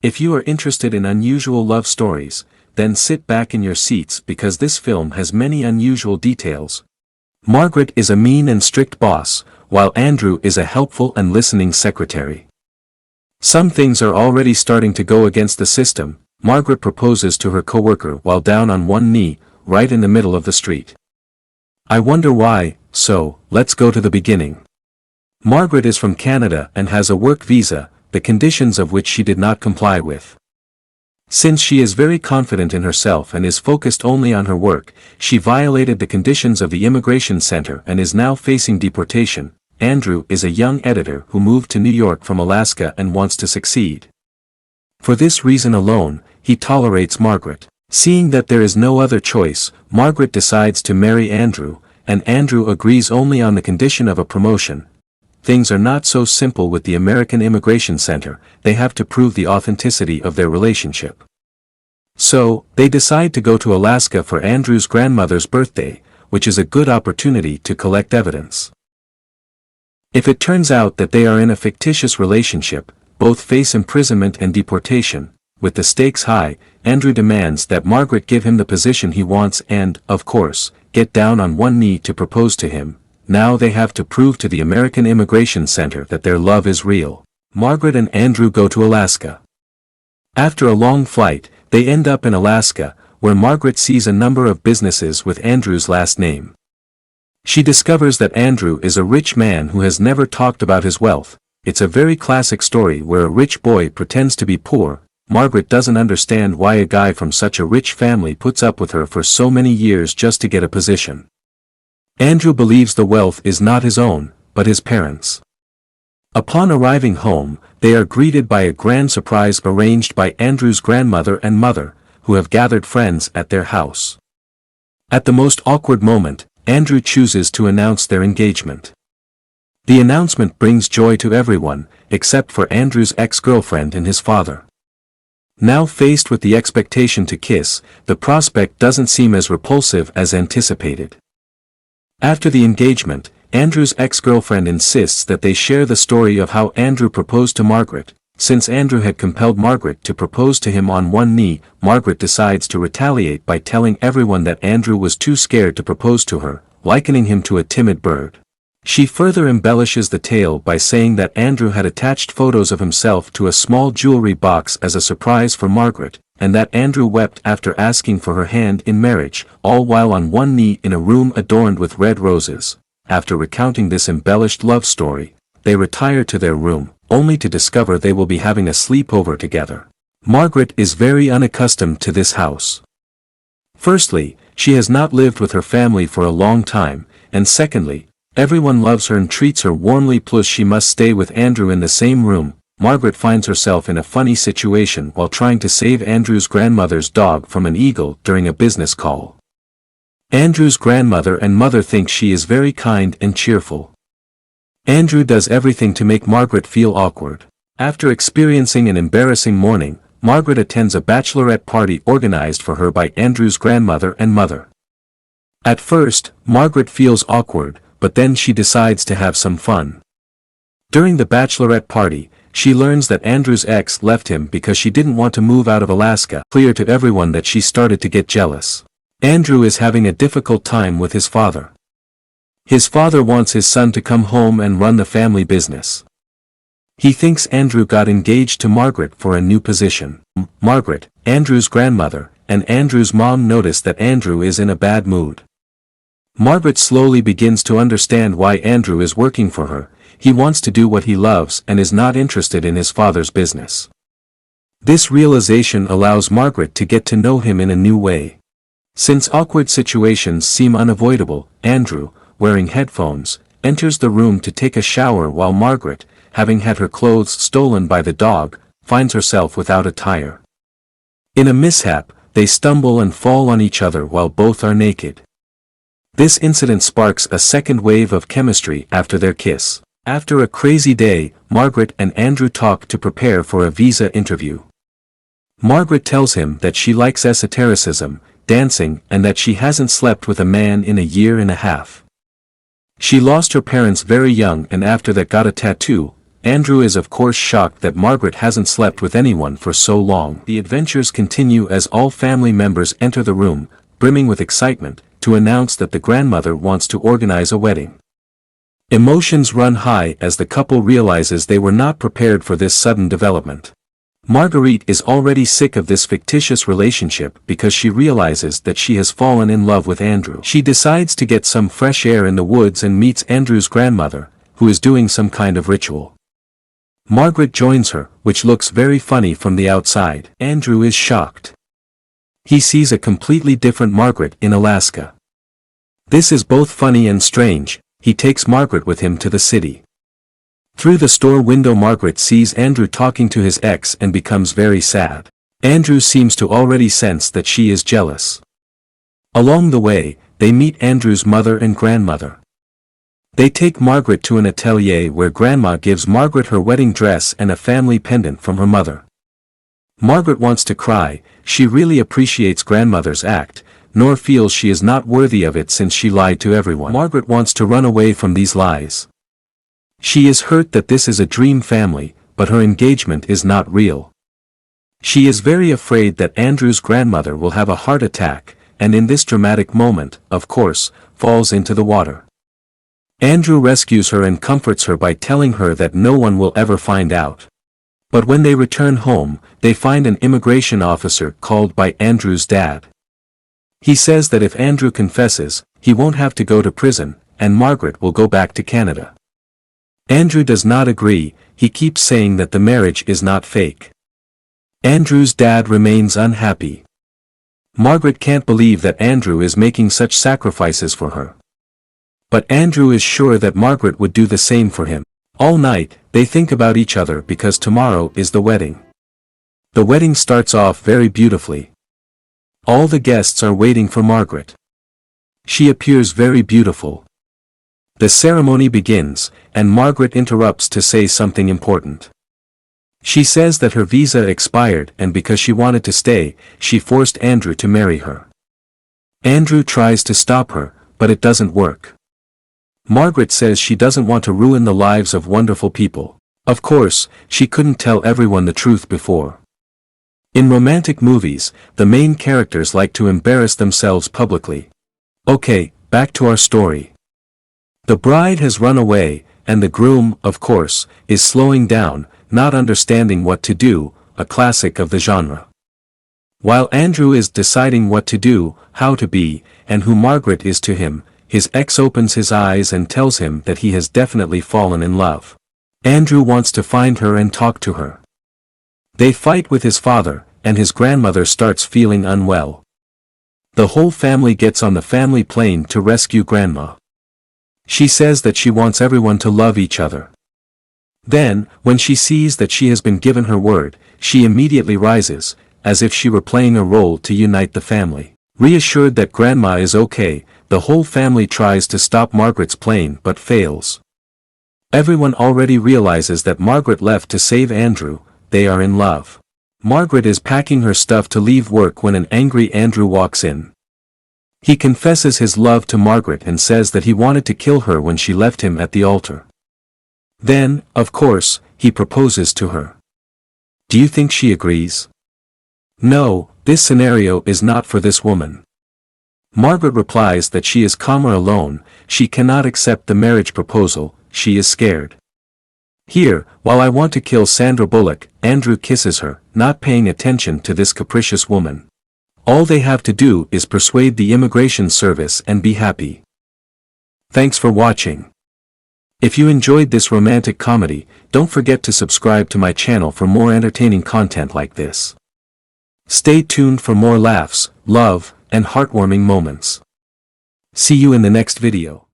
If you are interested in unusual love stories, then sit back in your seats because this film has many unusual details. Margaret is a mean and strict boss, while Andrew is a helpful and listening secretary. Some things are already starting to go against the system. Margaret proposes to her coworker while down on one knee, right in the middle of the street. I wonder why, so let's go to the beginning. Margaret is from Canada and has a work visa, the conditions of which she did not comply with. Since she is very confident in herself and is focused only on her work, she violated the conditions of the immigration center and is now facing deportation. Andrew is a young editor who moved to New York from Alaska and wants to succeed. For this reason alone, he tolerates Margaret. Seeing that there is no other choice, Margaret decides to marry Andrew, and Andrew agrees only on the condition of a promotion. Things are not so simple with the American Immigration Center, they have to prove the authenticity of their relationship. So, they decide to go to Alaska for Andrew's grandmother's birthday, which is a good opportunity to collect evidence. If it turns out that they are in a fictitious relationship, both face imprisonment and deportation. With the stakes high, Andrew demands that Margaret give him the position he wants and, of course, get down on one knee to propose to him. Now they have to prove to the American Immigration Center that their love is real. Margaret and Andrew go to Alaska. After a long flight, they end up in Alaska, where Margaret sees a number of businesses with Andrew's last name. She discovers that Andrew is a rich man who has never talked about his wealth. It's a very classic story where a rich boy pretends to be poor. Margaret doesn't understand why a guy from such a rich family puts up with her for so many years just to get a position. Andrew believes the wealth is not his own, but his parents'. Upon arriving home, they are greeted by a grand surprise arranged by Andrew's grandmother and mother, who have gathered friends at their house. At the most awkward moment, Andrew chooses to announce their engagement. The announcement brings joy to everyone, except for Andrew's ex-girlfriend and his father. Now faced with the expectation to kiss, the prospect doesn't seem as repulsive as anticipated. After the engagement, Andrew's ex-girlfriend insists that they share the story of how Andrew proposed to Margaret. Since Andrew had compelled Margaret to propose to him on one knee, Margaret decides to retaliate by telling everyone that Andrew was too scared to propose to her, likening him to a timid bird. She further embellishes the tale by saying that Andrew had attached photos of himself to a small jewelry box as a surprise for Margaret, and that Andrew wept after asking for her hand in marriage, all while on one knee in a room adorned with red roses. After recounting this embellished love story, they retire to their room, only to discover they will be having a sleepover together. Margaret is very unaccustomed to this house. Firstly, she has not lived with her family for a long time, and secondly, everyone loves her and treats her warmly, plus she must stay with Andrew in the same room. Margaret finds herself in a funny situation while trying to save Andrew's grandmother's dog from an eagle during a business call. Andrew's grandmother and mother think she is very kind and cheerful. Andrew does everything to make Margaret feel awkward. After experiencing an embarrassing morning, Margaret attends a bachelorette party organized for her by Andrew's grandmother and mother. At first, Margaret feels awkward, but then she decides to have some fun. During the bachelorette party, she learns that Andrew's ex left him because she didn't want to move out of Alaska. Clear to everyone that she started to get jealous. Andrew is having a difficult time with his father. His father wants his son to come home and run the family business. He thinks Andrew got engaged to Margaret for a new position. Margaret, Andrew's grandmother, and Andrew's mom notice that Andrew is in a bad mood. Margaret slowly begins to understand why Andrew is working for her. He wants to do what he loves and is not interested in his father's business. This realization allows Margaret to get to know him in a new way. Since awkward situations seem unavoidable, Andrew, wearing headphones, enters the room to take a shower while Margaret, having had her clothes stolen by the dog, finds herself without a tire. In a mishap, they stumble and fall on each other while both are naked. This incident sparks a second wave of chemistry after their kiss. After a crazy day, Margaret and Andrew talk to prepare for a visa interview. Margaret tells him that she likes esotericism, dancing, and that she hasn't slept with a man in a year and a half. She lost her parents very young and after that got a tattoo. Andrew is of course shocked that Margaret hasn't slept with anyone for so long. The adventures continue as all family members enter the room, brimming with excitement, to announce that the grandmother wants to organize a wedding. Emotions run high as the couple realizes they were not prepared for this sudden development. Marguerite is already sick of this fictitious relationship because she realizes that she has fallen in love with Andrew. She decides to get some fresh air in the woods and meets Andrew's grandmother, who is doing some kind of ritual. Margaret joins her, which looks very funny from the outside. Andrew is shocked. He sees a completely different Margaret in Alaska. This is both funny and strange. He takes Margaret with him to the city. Through the store window Margaret sees Andrew talking to his ex and becomes very sad. Andrew seems to already sense that she is jealous. Along the way, they meet Andrew's mother and grandmother. They take Margaret to an atelier where Grandma gives Margaret her wedding dress and a family pendant from her mother. Margaret wants to cry. She really appreciates Grandmother's act, nor feels she is not worthy of it since she lied to everyone. Margaret wants to run away from these lies. She is hurt that this is a dream family, but her engagement is not real. She is very afraid that Andrew's grandmother will have a heart attack, and in this dramatic moment, of course, falls into the water. Andrew rescues her and comforts her by telling her that no one will ever find out. But when they return home, they find an immigration officer called by Andrew's dad. He says that if Andrew confesses, he won't have to go to prison, and Margaret will go back to Canada. Andrew does not agree. He keeps saying that the marriage is not fake. Andrew's dad remains unhappy. Margaret can't believe that Andrew is making such sacrifices for her. But Andrew is sure that Margaret would do the same for him. All night, they think about each other because tomorrow is the wedding. The wedding starts off very beautifully. All the guests are waiting for Margaret. She appears very beautiful. The ceremony begins, and Margaret interrupts to say something important. She says that her visa expired and because she wanted to stay, she forced Andrew to marry her. Andrew tries to stop her, but it doesn't work. Margaret says she doesn't want to ruin the lives of wonderful people. Of course, she couldn't tell everyone the truth before. In romantic movies, the main characters like to embarrass themselves publicly. Okay, back to our story. The bride has run away, and the groom, of course, is slowing down, not understanding what to do, a classic of the genre. While Andrew is deciding what to do, how to be, and who Margaret is to him, his ex opens his eyes and tells him that he has definitely fallen in love. Andrew wants to find her and talk to her. They fight with his father, and his grandmother starts feeling unwell. The whole family gets on the family plane to rescue Grandma. She says that she wants everyone to love each other. Then, when she sees that she has been given her word, she immediately rises, as if she were playing a role to unite the family. Reassured that Grandma is okay, the whole family tries to stop Margaret's plane but fails. Everyone already realizes that Margaret left to save Andrew. They are in love. Margaret is packing her stuff to leave work when an angry Andrew walks in. He confesses his love to Margaret and says that he wanted to kill her when she left him at the altar. Then, of course, he proposes to her. Do you think she agrees? No, this scenario is not for this woman. Margaret replies that she is calmer alone, she cannot accept the marriage proposal, she is scared. Here, while I want to kill Sandra Bullock, Andrew kisses her, not paying attention to this capricious woman. All they have to do is persuade the immigration service and be happy. Thanks for watching. If you enjoyed this romantic comedy, don't forget to subscribe to my channel for more entertaining content like this. Stay tuned for more laughs, love, and heartwarming moments. See you in the next video.